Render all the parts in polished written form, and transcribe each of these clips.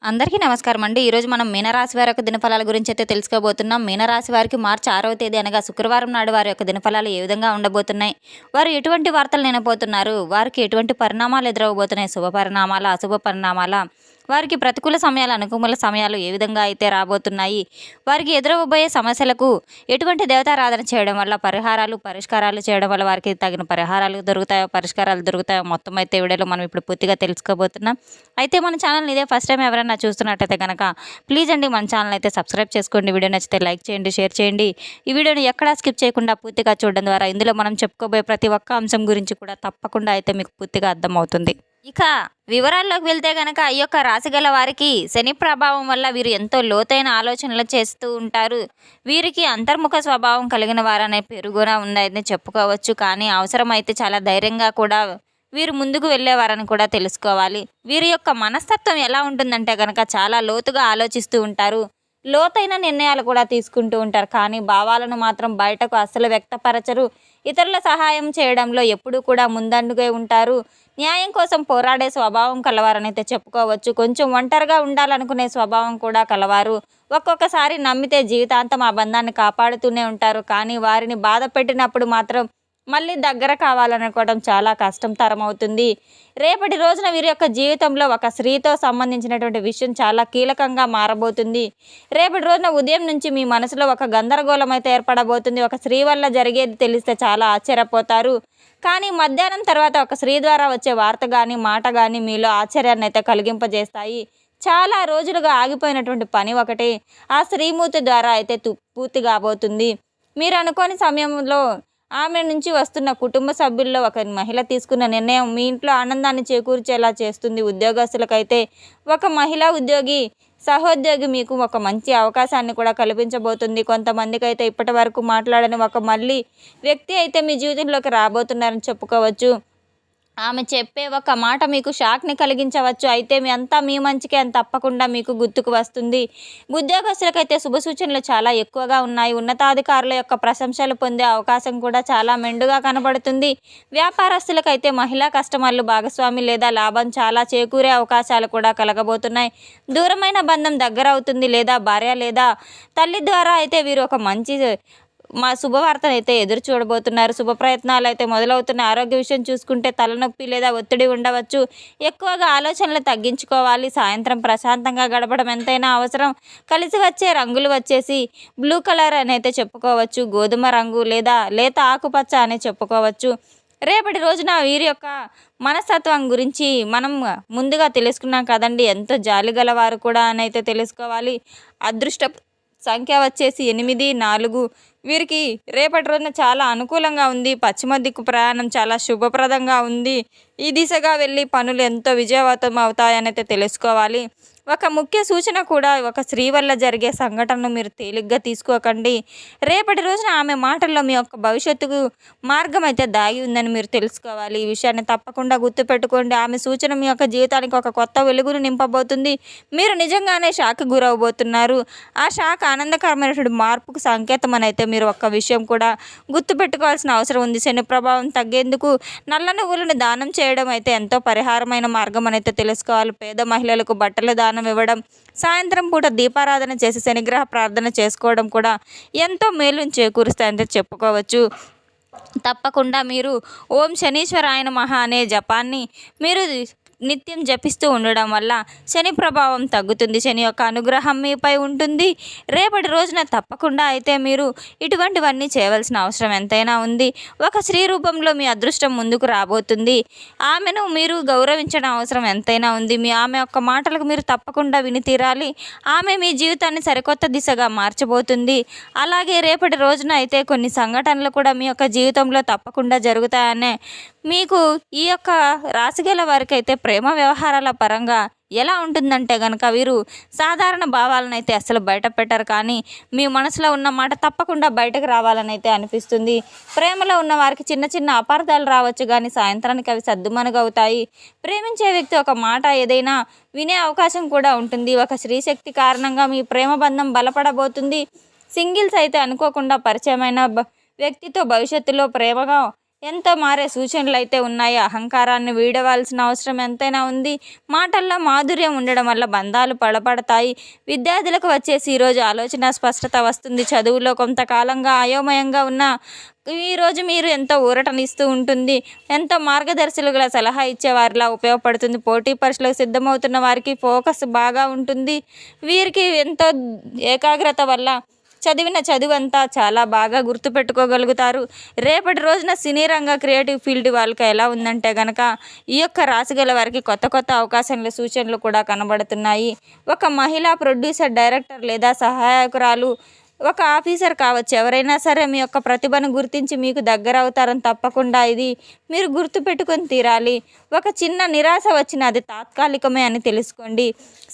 అందరికీ నమస్కారం అండి. ఈరోజు మనం మీనరాశి వారి యొక్క దినఫలాల గురించి అయితే తెలుసుకోబోతున్నాం. మీనరాశి వారికి మార్చి 6వ తేదీ అనగా శుక్రవారం నాడు వారి యొక్క దినఫలాలు ఏ విధంగా ఉండబోతున్నాయి, వారు ఎటువంటి వార్తలు వినబోతున్నారు, వారికి ఎటువంటి పరిణామాలు ఎదురవబోతున్నాయి, శుభ పరిణామాల, అశుభ పరిణామాల, వారికి ప్రతికూల సమయాలు, అనుకూల సమయాలు ఏ విధంగా అయితే రాబోతున్నాయి, వారికి ఎదురవబోయే సమస్యలకు ఎటువంటి దేవతారాధన చేయడం వల్ల పరిష్కారాలు చేయడం వల్ల వారికి తగిన పరిహారాలు దొరుకుతాయో, పరిష్కారాలు దొరుకుతాయో మొత్తం అయితే వీడియోలో మనం ఇప్పుడు పూర్తిగా తెలుసుకోబోతున్నాం. అయితే మన ఛానల్ ఇదే ఫస్ట్ టైం ఎవరైనా చూస్తున్నట్టయితే కనుక ప్లీజ్ అండి మన ఛానల్ అయితే సబ్స్క్రైబ్ చేసుకోండి. వీడియో నచ్చితే లైక్ చేయండి, షేర్ చేయండి. ఈ వీడియోని ఎక్కడా స్కిప్ చేయకుండా పూర్తిగా చూడడం ద్వారా ఇందులో మనం చెప్పుకోబోయే ప్రతి ఒక్క అంశం గురించి కూడా తప్పకుండా అయితే మీకు పూర్తిగా అర్థమవుతుంది. ఇక వివరాల్లోకి వెళ్తే గనక ఈ యొక్క రాశి గల వారికి శని ప్రభావం వల్ల వీరు ఎంతో లోతైన ఆలోచనలు చేస్తూ ఉంటారు. వీరికి అంతర్ముఖ స్వభావం కలిగిన వారనే పేరు కూడా ఉందని చెప్పుకోవచ్చు. కానీ అవసరమైతే చాలా ధైర్యంగా కూడా వీరు ముందుకు వెళ్ళేవారని కూడా తెలుసుకోవాలి. వీరి యొక్క మనస్తత్వం ఎలా ఉంటుందంటే కనుక చాలా లోతుగా ఆలోచిస్తూ ఉంటారు, లోతైన నిర్ణయాలు కూడా తీసుకుంటూ ఉంటారు. కానీ భావాలను మాత్రం బయటకు అస్సలు వ్యక్తపరచరు. ఇతరుల సహాయం చేయడంలో ఎప్పుడూ కూడా ముందండుగా ఉంటారు. న్యాయం కోసం పోరాడే స్వభావం కలవారనైతే చెప్పుకోవచ్చు. కొంచెం ఒంటరిగా ఉండాలనుకునే స్వభావం కూడా కలవారు. ఒక్కొక్కసారి నమ్మితే జీవితాంతం ఆ బంధాన్ని కాపాడుతూనే ఉంటారు. కానీ వారిని బాధ పెట్టినప్పుడు మాత్రం మళ్ళీ దగ్గర కావాలనుకోవడం చాలా కష్టతరం అవుతుంది. రేపటి రోజున వీరి యొక్క జీవితంలో ఒక స్త్రీతో సంబంధించినటువంటి విషయం చాలా కీలకంగా మారబోతుంది. రేపటి రోజున ఉదయం నుంచి మీ మనసులో ఒక గందరగోళం అయితే ఏర్పడబోతుంది. ఒక స్త్రీ వల్ల జరిగేది తెలిస్తే చాలా ఆశ్చర్యపోతారు. కానీ మధ్యాహ్నం తర్వాత ఒక స్త్రీ ద్వారా వచ్చే వార్త కానీ మాట కానీ మీలో ఆశ్చర్యాన్ని అయితే కలిగింపజేస్తాయి. చాలా రోజులుగా ఆగిపోయినటువంటి పని ఒకటి ఆ స్త్రీమూర్తి ద్వారా అయితే పూర్తి కాబోతుంది. మీరు అనుకోని సమయంలో ఆమె నుంచి వస్తున్న కుటుంబ సభ్యుల్లో ఒక మహిళ తీసుకున్న నిర్ణయం మీ ఇంట్లో ఆనందాన్ని చేకూర్చేలా చేస్తుంది. ఉద్యోగస్తులకైతే ఒక మహిళా ఉద్యోగి సహోద్యోగి మీకు ఒక మంచి అవకాశాన్ని కూడా కల్పించబోతుంది. కొంతమందికి అయితే ఇప్పటి వరకు మాట్లాడని ఒక మళ్ళీ వ్యక్తి అయితే మీ జీవితంలోకి రాబోతున్నారని చెప్పుకోవచ్చు. ఆమె చెప్పే ఒక మాట మీకు షాక్ని కలిగించవచ్చు. అయితే మీ మంచికే అని తప్పకుండా మీకు గుర్తుకు వస్తుంది. ఉద్యోగస్తులకైతే శుభ సూచనలు చాలా ఎక్కువగా ఉన్నాయి. ఉన్నతాధికారుల యొక్క ప్రశంసలు పొందే అవకాశం కూడా చాలా మెండుగా కనబడుతుంది. వ్యాపారస్తులకైతే మహిళా కస్టమర్లు భాగస్వామి లేదా లాభం చాలా చేకూరే అవకాశాలు కూడా కలగబోతున్నాయి. దూరమైన బంధం దగ్గర అవుతుంది, లేదా భార్య లేదా తల్లి ద్వారా అయితే వీరు ఒక మంచి శుభవార్తను అయితే ఎదురు చూడబోతున్నారు. శుభ ప్రయత్నాలు అయితే మొదలవుతున్న. ఆరోగ్య విషయం చూసుకుంటే తలనొప్పి లేదా ఒత్తిడి ఉండవచ్చు. ఎక్కువగా ఆలోచనలు తగ్గించుకోవాలి. సాయంత్రం ప్రశాంతంగా గడపడం ఎంతైనా అవసరం. కలిసి వచ్చే రంగులు వచ్చేసి బ్లూ కలర్ అని అయితే చెప్పుకోవచ్చు, గోధుమ రంగు లేదా లేత ఆకుపచ్చ అని చెప్పుకోవచ్చు. రేపటి రోజున వీరి యొక్క మనస్తత్వం గురించి మనం ముందుగా తెలుసుకున్నాం కదండి. ఎంతో జాలి గలవారు కూడా అని అయితే తెలుసుకోవాలి. అదృష్ట సంఖ్య వచ్చేసి 8, 4. వీరికి రేపటి రోజున చాలా అనుకూలంగా ఉంది. పశ్చిమ దిక్కు ప్రయాణం చాలా శుభప్రదంగా ఉంది. ఈ దిశగా వెళ్ళి పనులు ఎంతో విజయవంతం అవుతాయని అయితే తెలుసుకోవాలి. ఒక ముఖ్య సూచన కూడా, ఒక స్త్రీ వల్ల జరిగే సంఘటనను మీరు తేలిగ్గా తీసుకోకండి. రేపటి రోజున ఆమె మాటల్లో మీ యొక్క భవిష్యత్తుకు మార్గం అయితే దాగి ఉందని మీరు తెలుసుకోవాలి. ఈ విషయాన్ని తప్పకుండా గుర్తుపెట్టుకోండి. ఆమె సూచన మీ యొక్క జీవితానికి ఒక కొత్త వెలుగును నింపబోతుంది. మీరు నిజంగానే షాక్కి గురవబోతున్నారు. ఆ షాక్ ఆనందకరమైనటువంటి మార్పుకు సంకేతం అని అయితే మీరు ఒక్క విషయం కూడా గుర్తుపెట్టుకోవాల్సిన అవసరం ఉంది. శని ప్రభావం తగ్గేందుకు నల్ల నువ్వులను దానం చేయడం అయితే ఎంతో పరిహారమైన మార్గం అని అయితే తెలుసుకోవాలి. పేద మహిళలకు బట్టల దానం ఇవ్వడం, సాయంత్రం పూట దీపారాధన చేసి శనిగ్రహ ప్రార్థన చేసుకోవడం కూడా ఎంతో మేలును చేకూరుస్తాయని చెప్పుకోవచ్చు. తప్పకుండా మీరు ఓం శనీశ్వరాయ నమః అనే జపాన్ని మీరు నిత్యం జపిస్తూ ఉండడం వల్ల శని ప్రభావం తగ్గుతుంది. శని యొక్క అనుగ్రహం మీపై ఉంటుంది. రేపటి రోజున తప్పకుండా అయితే మీరు ఇటువంటివన్నీ చేయవలసిన అవసరం ఎంతైనా ఉంది. ఒక స్త్రీ రూపంలో మీ అదృష్టం ముందుకు రాబోతుంది. ఆమెను మీరు గౌరవించడం అవసరం ఎంతైనా ఉంది. ఆమె యొక్క మాటలకు మీరు తప్పకుండా విని తీరాలి. ఆమె మీ జీవితాన్ని సరికొత్త దిశగా మార్చబోతుంది. అలాగే రేపటి రోజున అయితే కొన్ని సంఘటనలు కూడా మీ యొక్క జీవితంలో తప్పకుండా జరుగుతాయనే మీకు ఈ యొక్క రాశిగల వారికి అయితే ప్రేమ వ్యవహారాల పరంగా ఎలా ఉంటుందంటే కనుక వీరు సాధారణ భావాలను అయితే అసలు బయట పెట్టరు. కానీ మీ మనసులో ఉన్న మాట తప్పకుండా బయటకు రావాలని అయితే అనిపిస్తుంది. ప్రేమలో ఉన్న వారికి చిన్న చిన్న అపార్థాలు రావచ్చు, కానీ సాయంత్రానికి అవి సద్దుమణుగవుతాయి. ప్రేమించే వ్యక్తి ఒక మాట ఏదైనా వినే అవకాశం కూడా ఉంటుంది. ఒక స్త్రీశక్తి కారణంగా మీ ప్రేమ బంధం బలపడబోతుంది. సింగిల్స్ అయితే అనుకోకుండా పరిచయమైన వ్యక్తితో భవిష్యత్తులో ప్రేమగా ఎంతో మారే సూచనలు అయితే ఉన్నాయి. అహంకారాన్ని వీడవలసిన అవసరం ఎంతైనా ఉంది. మాటల్లో మాధుర్యం ఉండడం వల్ల బంధాలు బలపడతాయి. విద్యార్థులకు వచ్చేసి ఈరోజు ఆలోచన స్పష్టత వస్తుంది. చదువులో కొంతకాలంగా అయోమయంగా ఉన్న ఈరోజు మీరు ఎంతో ఊరటనిస్తూ ఉంటుంది. ఎంతో మార్గదర్శకులుగా సలహా ఇచ్చే వారిలా ఉపయోగపడుతుంది. పోటీ పరీక్షలకు సిద్ధమవుతున్న వారికి ఫోకస్ బాగా ఉంటుంది. వీరికి ఎంతో ఏకాగ్రత వల్ల చదివిన చదువంతా చాలా బాగా గుర్తుపెట్టుకోగలుగుతారు. రేపటి రోజున సినీ రంగ క్రియేటివ్ ఫీల్డ్ వాళ్ళకి ఎలా ఉందంటే గనక ఈ యొక్క రాశిగల వారికి కొత్త కొత్త అవకాశాల సూచనలు కూడా కనబడుతున్నాయి. ఒక మహిళా ప్రొడ్యూసర్, డైరెక్టర్ లేదా సహాయకురాలు, ఒక ఆఫీసర్ కావచ్చు, ఎవరైనా సరే మీ యొక్క ప్రతిభను గుర్తించి మీకు దగ్గర అవుతారని తప్పకుండా ఇది మీరు గుర్తుపెట్టుకొని తీరాలి. ఒక చిన్న నిరాశ వచ్చిన అది తాత్కాలికమే అని తెలుసుకోండి.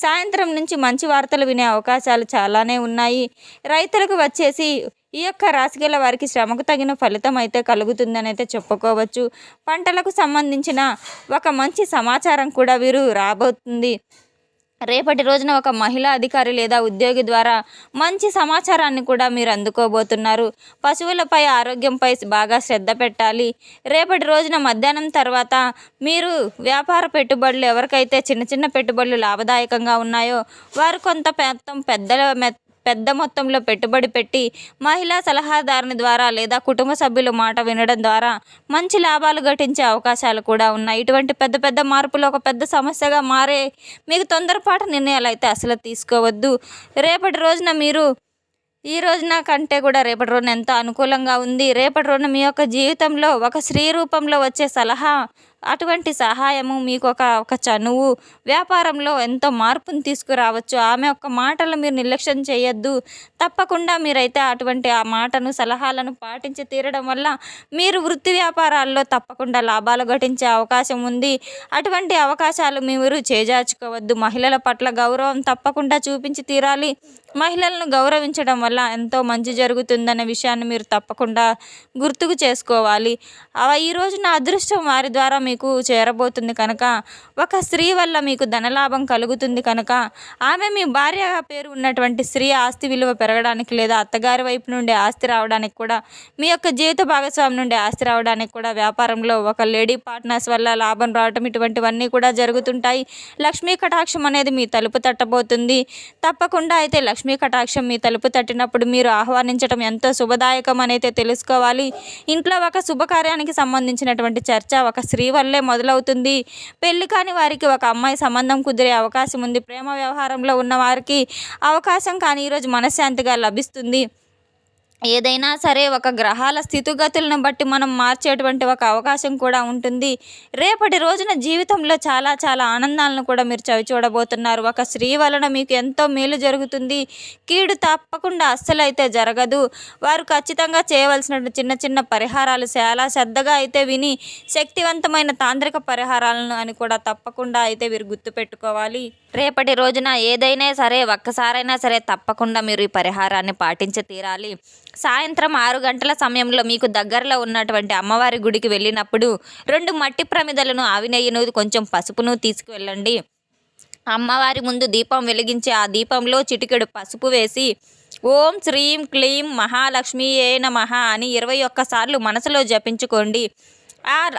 సాయంత్రం నుంచి మంచి వార్తలు వినే అవకాశాలు చాలానే ఉన్నాయి. రైతులకు వచ్చేసి ఈ యొక్క రాశిగల వారికి శ్రమకు తగిన ఫలితం అయితే కలుగుతుందని అయితే చెప్పుకోవచ్చు. పంటలకు సంబంధించిన ఒక మంచి సమాచారం కూడా వీరు రాబోతుంది. రేపటి రోజున ఒక మహిళా అధికారి లేదా ఉద్యోగి ద్వారా మంచి సమాచారాన్ని కూడా మీరు అందుకోబోతున్నారు. పశువులపై ఆరోగ్యంపై బాగా శ్రద్ధ పెట్టాలి. రేపటి రోజున మధ్యాహ్నం తర్వాత మీరు వ్యాపార పెట్టుబడులు, ఎవరికైతే చిన్న చిన్న పెట్టుబడులు లాభదాయకంగా ఉన్నాయో వారు కొంత పెద్ద మొత్తంలో పెట్టుబడి పెట్టి మహిళా సలహాదారుని ద్వారా లేదా కుటుంబ సభ్యుల మాట వినడం ద్వారా మంచి లాభాలు గటించే అవకాశాలు కూడా ఉన్నాయి. ఇటువంటి పెద్ద పెద్ద మార్పులు ఒక పెద్ద సమస్యగా మారే మీకు తొందరపాటు నిర్ణయాలు అయితే అసలు తీసుకోవద్దు. రేపటి రోజున మీరు ఈ రోజున కంటే కూడా రేపటి రోజున ఎంతో అనుకూలంగా ఉంది. రేపటి రోజున మీ యొక్క జీవితంలో ఒక స్త్రీ రూపంలో వచ్చే సలహా, అటువంటి సహాయము మీకు ఒక చనువు, వ్యాపారంలో ఎంతో మార్పును తీసుకురావచ్చు. ఆమె యొక్క మాటలు మీరు నిర్లక్ష్యం చేయొద్దు. తప్పకుండా మీరైతే అటువంటి ఆ మాటను, సలహాలను పాటించి తీరడం వల్ల మీరు వృత్తి వ్యాపారాల్లో తప్పకుండా లాభాలు గటించే అవకాశం ఉంది. అటువంటి అవకాశాలు మీరు చేజార్చుకోవద్దు. మహిళల పట్ల గౌరవం తప్పకుండా చూపించి తీరాలి. మహిళలను గౌరవించడం వల్ల ఎంతో మంచి జరుగుతుందనే విషయాన్ని మీరు తప్పకుండా గుర్తుకు చేసుకోవాలి. ఈ రోజున అదృష్టం వారి ద్వారా మీకు చేరబోతుంది కనుక, ఒక స్త్రీ వల్ల మీకు ధనలాభం కలుగుతుంది కనుక, ఆమె మీ భార్య పేరు ఉన్నటువంటి స్త్రీ ఆస్తి విలువ పెరగడానికి లేదా అత్తగారి వైపు నుండి ఆస్తి రావడానికి కూడా, మీ యొక్క జీవిత భాగస్వామి నుండి ఆస్తి రావడానికి కూడా, వ్యాపారంలో ఒక లేడీ పార్ట్నర్స్ వల్ల లాభం రావటం, ఇటువంటివన్నీ కూడా జరుగుతుంటాయి. లక్ష్మీ కటాక్షం అనేది మీ తలుపు తట్టబోతుంది. తప్పకుండా అయితే లక్ష్మీ కటాక్షం మీ తలుపు తట్టినప్పుడు మీరు ఆహ్వానించడం ఎంతో శుభదాయకం అనేది తెలుసుకోవాలి. ఇంట్లో ఒక శుభకార్యానికి సంబంధించినటువంటి చర్చ ఒక స్త్రీ వల్లే మొదలవుతుంది. పెళ్లి కాని వారికి ఒక అమ్మాయి సంబంధం కుదిరే అవకాశం ఉంది. ప్రేమ వ్యవహారంలో ఉన్న వారికి అవకాశం కానీ ఈరోజు మనశ్శాంతిగా లభిస్తుంది. ఏదైనా సరే ఒక గ్రహాల స్థితిగతులను బట్టి మనం మార్చేటువంటి ఒక అవకాశం కూడా ఉంటుంది. రేపటి రోజున జీవితంలో చాలా చాలా ఆనందాలను కూడా మీరు చవి చూడబోతున్నారు. ఒక స్త్రీ వలన మీకు ఎంతో మేలు జరుగుతుంది. కీడు తప్పకుండా అస్సలు అయితే జరగదు. వారు ఖచ్చితంగా చేయవలసిన చిన్న చిన్న పరిహారాలు చాలా శ్రద్ధగా అయితే విని, శక్తివంతమైన తాంత్రిక పరిహారాలను అని కూడా తప్పకుండా అయితే వీరు గుర్తుపెట్టుకోవాలి. రేపటి రోజున ఏదైనా సరే ఒక్కసారైనా సరే తప్పకుండా మీరు ఈ పరిహారాన్ని పాటించి తీరాలి. సాయంత్రం 6 గంటల సమయంలో మీకు దగ్గరలో ఉన్నటువంటి అమ్మవారి గుడికి వెళ్ళినప్పుడు 2 మట్టి ప్రమిదలను, ఆవు నెయ్యిను, కొంచెం పసుపును తీసుకువెళ్ళండి. అమ్మవారి ముందు దీపం వెలిగించి ఆ దీపంలో చిటికెడు పసుపు వేసి ఓం శ్రీం క్లీం మహాలక్ష్మీయే నమః అని 21 సార్లు మనసులో జపించుకోండి.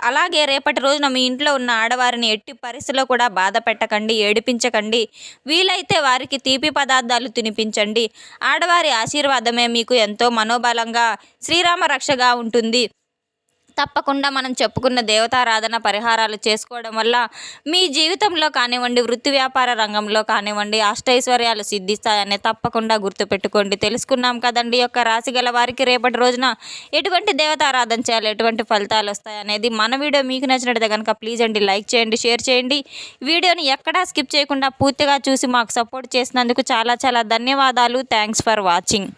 అలాగే రేపటి రోజున మీ ఇంట్లో ఉన్న ఆడవారిని ఎట్టి పరిస్థితిలో కూడా బాధ పెట్టకండి, ఏడిపించకండి. వీలైతే వారికి తీపి పదార్థాలు తినిపించండి. ఆడవారి ఆశీర్వాదమే మీకు ఎంతో మనోబలంగా, శ్రీరామ రక్షగా ఉంటుంది. తప్పకుండా మనం చెప్పుకున్న దేవతారాధన పరిహారాలు చేసుకోవడం వల్ల మీ జీవితంలో కానివ్వండి, వృత్తి వ్యాపార రంగంలో కానివ్వండి, అష్టైశ్వర్యాలు సిద్ధిస్తాయని తప్పకుండా గుర్తుపెట్టుకోండి. తెలుసుకున్నాం కదండి యొక్క రాశి గల వారికి రేపటి రోజున ఎటువంటి దేవతారాధన చేయాలి, ఎటువంటి ఫలితాలు వస్తాయి అనేది. మన వీడియో మీకు నచ్చినట్లయితే కనుక ప్లీజ్ అండి లైక్ చేయండి, షేర్ చేయండి. వీడియోని ఎక్కడా స్కిప్ చేయకుండా పూర్తిగా చూసి మాకు సపోర్ట్ చేసినందుకు చాలా చాలా ధన్యవాదాలు. Thanks for watching.